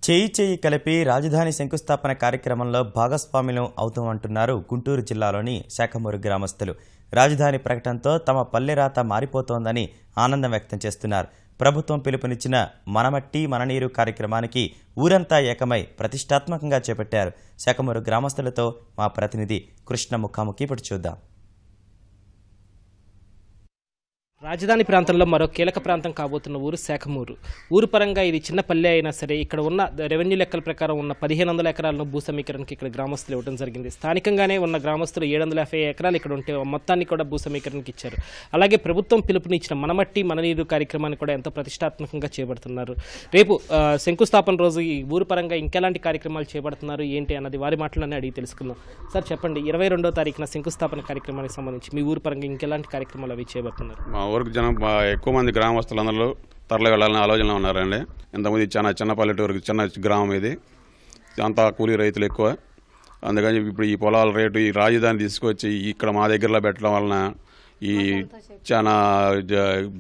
చేయి చేయి కలిపి రాజధాని శంకుస్థాపన కార్యక్రమంలో భాగస్వాములు అవుతామంటున్నారు గుంటూరు జిల్లాలోని శాఖమూరు గ్రామస్తులు. రాజధాని ప్రకటనతో తమ పల్లెరాత మారిపోతోందని ఆనందం వ్యక్తం చేస్తున్నారు. ప్రభుత్వం పిలుపునిచ్చిన మనమట్టి మననీరు కార్యక్రమానికి ఊరంతా ఏకమై ప్రతిష్టాత్మకంగా చేపట్టారు. శాఖమూరు గ్రామస్తులతో మా ప్రతినిధి కృష్ణ ముఖాముఖి ఇప్పుడు చూద్దాం. రాజధాని ప్రాంతంలో మరో కీలక ప్రాంతం కాబోతున్న ఊరు శాఖమూరు. ఊరు పరంగా ఇది చిన్న పల్లె అయినా సరే ఇక్కడ ఉన్న రెవెన్యూ లెక్కల ప్రకారం ఉన్న 1500 ఎకరాలను భూ సమీకరణకి ఇక్కడ గ్రామస్తులు ఇవ్వడం జరిగింది. స్థానికంగానే ఉన్న గ్రామస్తులు 750 ఎకరాలు ఇక్కడ ఉంటే మొత్తాన్ని కూడా భూ సమీకరణకి ఇచ్చారు. అలాగే ప్రభుత్వం పిలుపునిచ్చిన మనమట్టి మననీరు కార్యక్రమాన్ని కూడా ఎంతో ప్రతిష్టాత్మకంగా చేపడుతున్నారు. రేపు శంకుస్థాపన రోజు ఈ ఊరు పరంగా ఇంకెలాంటి కార్యక్రమాలు చేపడుతున్నారు ఏంటి అన్నది వారి మాటలోనే అడిగి తెలుసుకుందాం. సార్ చెప్పండి, 22వ తారీఖున శంకుస్థాపన కార్యక్రమానికి సంబంధించి మీ ఊరు పరంగా ఇంకెలాంటి కార్యక్రమాలు అవి చేపడుతున్నారు? ఊరికి జనం ఎక్కువ మంది గ్రామస్తులందరూ తరలి వెళ్ళాలని ఆలోచనలో ఉన్నారండి. ఇంతకుముందు చాలా చిన్న పల్లెటూరుకి చిన్న గ్రామం ఇది, అంతా కూలీ రైతులు ఎక్కువ. అందుకని ఇప్పుడు ఈ పొలాల రేటు ఈ రాజధాని తీసుకొచ్చి ఇక్కడ మా దగ్గరలో పెట్టడం వలన ఈ చాలా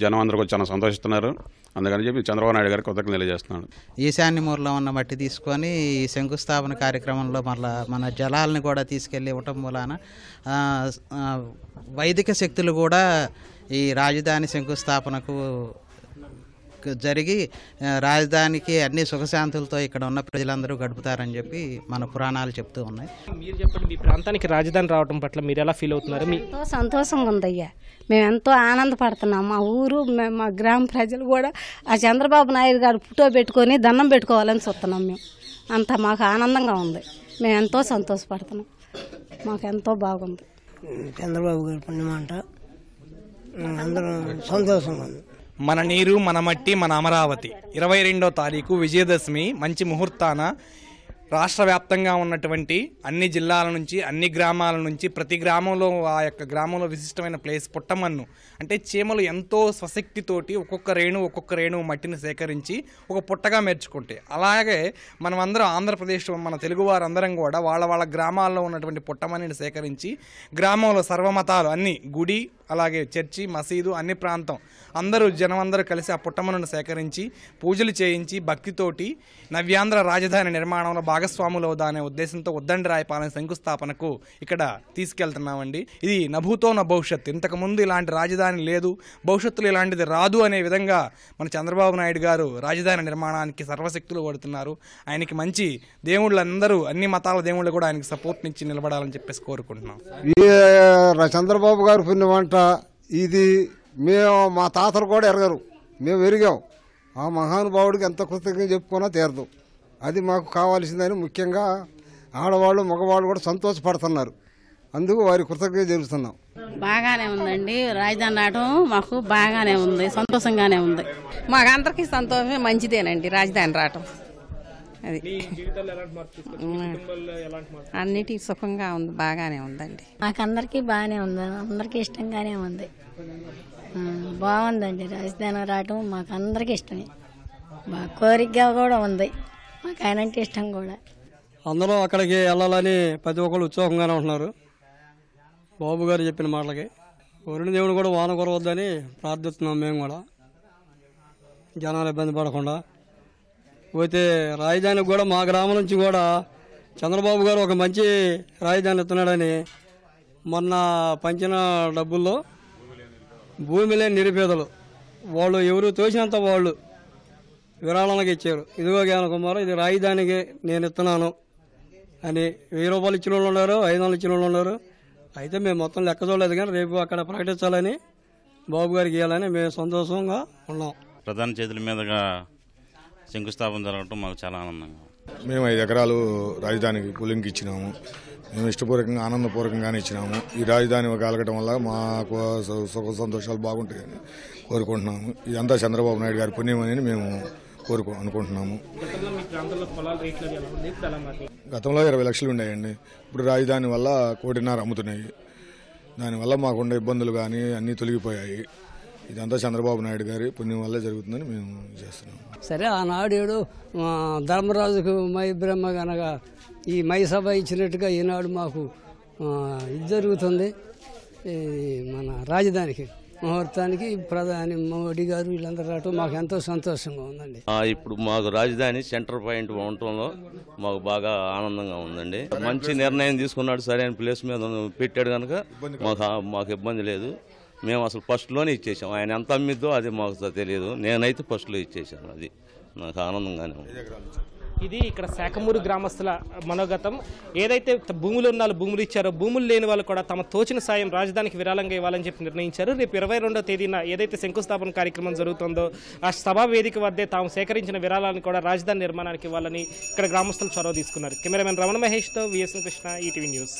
జనం అందరూ చాలా సంతోషిస్తున్నారు. అందుకని చెప్పి చంద్రబాబు నాయుడు గారికి కృతజ్ఞతలు తెలియజేస్తున్నాను. ఈశాన్యమూరులో ఉన్న మట్టి తీసుకొని ఈ శంకుస్థాపన కార్యక్రమంలో మన జలాలను కూడా తీసుకెళ్ళి ఇవ్వటం మూలాన వైదిక శక్తులు కూడా ఈ రాజధాని శంకుస్థాపనకు జరిగి రాజధానికి అన్ని సుఖశాంతులతో ఇక్కడ ఉన్న ప్రజలందరూ గడుపుతారని చెప్పి మన పురాణాలు చెప్తూ ఉన్నాయి. మీరు చెప్పండి, మీ ప్రాంతానికి రాజధాని రావడం పట్ల మీరు ఎలా ఫీల్ అవుతున్నారు? ఎంతో సంతోషంగా ఉందయ్యా, మేము ఎంతో ఆనందపడుతున్నాం. మా ఊరు మా గ్రామ ప్రజలు కూడా ఆ చంద్రబాబు నాయుడు గారు ఫోటో పెట్టుకొని దండం పెట్టుకోవాలని చూస్తున్నాం. మేము అంత మాకు ఆనందంగా ఉంది, మేము ఎంతో సంతోషపడుతున్నాం, మాకు ఎంతో బాగుంది. చంద్రబాబు గారి పుణ్యమంట అందరూ సంతోషంగా ఉంది. మన నీరు మన మట్టి మన అమరావతి 22వ తారీఖు విజయదశమి మంచి ముహూర్తాన రాష్ట్ర వ్యాప్తంగా ఉన్నటువంటి అన్ని జిల్లాల నుంచి అన్ని గ్రామాల నుంచి ప్రతి గ్రామంలో ఆ యొక్క గ్రామంలో విశిష్టమైన ప్లేస్ పుట్టమన్ను అంటే చీమలు ఎంతో స్వశక్తితోటి ఒక్కొక్క రేణు మట్టిని సేకరించి ఒక పుట్టగా మెర్చుకుంటాయి. అలాగే మనమందరం ఆంధ్రప్రదేశ్ మన తెలుగు వారందరం కూడా వాళ్ళ గ్రామాల్లో ఉన్నటువంటి పుట్టమన్నిని సేకరించి గ్రామంలో సర్వమతాలు అన్ని గుడి అలాగే చర్చి మసీదు అన్ని ప్రాంతం జనమందరూ కలిసి ఆ పుట్టమన్నును సేకరించి పూజలు చేయించి భక్తితోటి నవ్యాంధ్ర రాజధాని నిర్మాణంలో భాగస్వాములు అవుదానే ఉద్దేశంతో ఉద్దండరాయపాలెం శంకుస్థాపనకు ఇక్కడ తీసుకెళ్తున్నామండి. ఇది నభూతో నా భవిష్యత్తు, ఇంతకుముందు ఇలాంటి రాజధాని లేదు, భవిష్యత్తులో ఇలాంటిది రాదు అనే విధంగా మన చంద్రబాబు నాయుడు గారు రాజధాని నిర్మాణానికి సర్వశక్తులు పడుతున్నారు. ఆయనకి మంచి దేవుళ్ళందరూ అన్ని మతాల దేవుళ్ళు కూడా ఆయనకి సపోర్ట్ నుంచి నిలబడాలని చెప్పేసి కోరుకుంటున్నాం. చంద్రబాబు గారు పుణ్యమంట ఇది మేము మా తాతలు కూడా ఎరగరు, మేము ఎరిగాం. ఆ మహానుభావుడికి ఎంత కృతజ్ఞత చెప్పుకున్నా తీరదు. అది మాకు కావాల్సిందని ముఖ్యంగా ఆడవాళ్ళు మగవాళ్ళు కూడా సంతోషపడుతున్నారు. అందుకు వారి కృతజ్ఞత జరుగుతున్నాం. బాగానే ఉందండి, రాజధాని రావడం మాకు బాగానే ఉంది, సంతోషంగానే ఉంది. మాకు అందరికీ సంతోషమే, మంచిదేనండి రాజధాని రావటం. అది అన్నిటికీ సుఖంగా ఉంది, బాగానే ఉందండి. మాకందరికీ బాగానే ఉంది, అందరికీ ఇష్టంగానే ఉంది, బాగుందండి. రాజధాని రావటం మాకు అందరికీ ఇష్టమే, బాగా కోరికగా కూడా ఉంది, మాకు ఆయనంటే ఇష్టం కూడా. అందరూ అక్కడికి వెళ్ళాలని ప్రతి ఒక్కరు ఉత్సాహంగానే ఉంటున్నారు. బాబు గారు చెప్పిన మాటలకి వరుణ దేవుడు కూడా వాన కొరవద్దని ప్రార్థిస్తున్నాం. మేము కూడా జనాలు ఇబ్బంది పడకుండా పోతే రాజధానికి కూడా మా గ్రామం నుంచి కూడా చంద్రబాబు గారు ఒక మంచి రాజధాని ఇస్తున్నాడని మొన్న పంచిన డబ్బుల్లో భూమి లేని నిరుపేదలు వాళ్ళు ఎవరు తోచినంత వాళ్ళు విరాళాలకు ఇచ్చారు. ఇదిగో జ్ఞాన కుమారు, ఇది రాజధానికి నేను ఇస్తున్నాను అని 1000 రూపాయలు ఇచ్చిన వాళ్ళు ఉన్నారు, 500 ఇచ్చిన వాళ్ళు ఉన్నారు. అయితే మేము మొత్తం లెక్క చూడలేదు, కానీ రేపు అక్కడ ప్రకటించాలని బాబు గారికి ఇవ్వాలని మేము సంతోషంగా ఉన్నాం. ప్రధాన చేతుల మీదుగా శంకుస్థాపన జరగడం మాకు చాలా ఆనందంగా. మేము 5 ఎకరాలు రాజధానికి కూలింగ్కి ఇచ్చినాము. మేము ఇష్టపూర్వకంగా ఆనందపూర్వకంగానే ఇచ్చినాము. ఈ రాజధాని కలగడం వల్ల మాకు సుఖ సంతోషాలు బాగుంటాయని కోరుకుంటున్నాము. ఇదంతా చంద్రబాబు నాయుడు గారి పుణ్యం అని మేము అనుకుంటున్నాము. గతంలో 20 లక్షలు ఉన్నాయండి, ఇప్పుడు రాజధాని వల్ల 1.5 కోటి అమ్ముతున్నాయి. దానివల్ల మాకుండే ఇబ్బందులు కానీ అన్నీ తొలగిపోయాయి. ఇదంతా చంద్రబాబు నాయుడు గారి పుణ్యం వల్లే జరుగుతుందని మేము చేస్తున్నాం. సరే, ఆనాడు ధర్మరాజుకు మై బ్రహ్మ గనక ఈ మై సభ ఇచ్చినట్టుగా ఈనాడు మాకు ఇది జరుగుతుంది మన రాజధానికి. ముహూర్తానికి ప్రధాని మోడీ గారు వీళ్ళందరూ రావటం మాకు ఎంతో సంతోషంగా ఉందండి. ఇప్పుడు మాకు రాజధాని సెంటర్ పాయింట్ ఉండటంలో మాకు బాగా ఆనందంగా ఉందండి. మంచి నిర్ణయం తీసుకున్నాడు, సరైన ప్లేస్ మీద పెట్టాడు కనుక మాకు ఇబ్బంది లేదు. మేము అసలు ఫస్ట్లోనే ఇచ్చేసాం. ఆయన ఎంత అమ్మిద్దో అది మాకు తెలియదు. నేనైతే ఫస్ట్లో ఇచ్చేసాను. అది నాకు ఆనందంగానే ఉంది. ఇది ఇక్కడ శాఖమూరు గ్రామస్తుల మనోగతం. ఏదైతే భూములు ఉన్న భూములు ఇచ్చారో భూములు లేని వాళ్ళు కూడా తమ తోచిన సాయం రాజధానికి విరాళంగా ఇవ్వాలని చెప్పి నిర్ణయించారు. రేపు 22వ తేదీన ఏదైతే శంకుస్థాపన కార్యక్రమం జరుగుతుందో ఆ సభా వేదిక వద్దే తాము సేకరించిన విరాళాలను కూడా రాజధాని నిర్మాణానికి ఇవ్వాలని ఇక్కడ గ్రామస్తులు చొరవ తీసుకున్నారు. కెమెరామెన్ రమణ మహేష్తో విఎస్ఎన్ కృష్ణ, ఈటీవీ న్యూస్.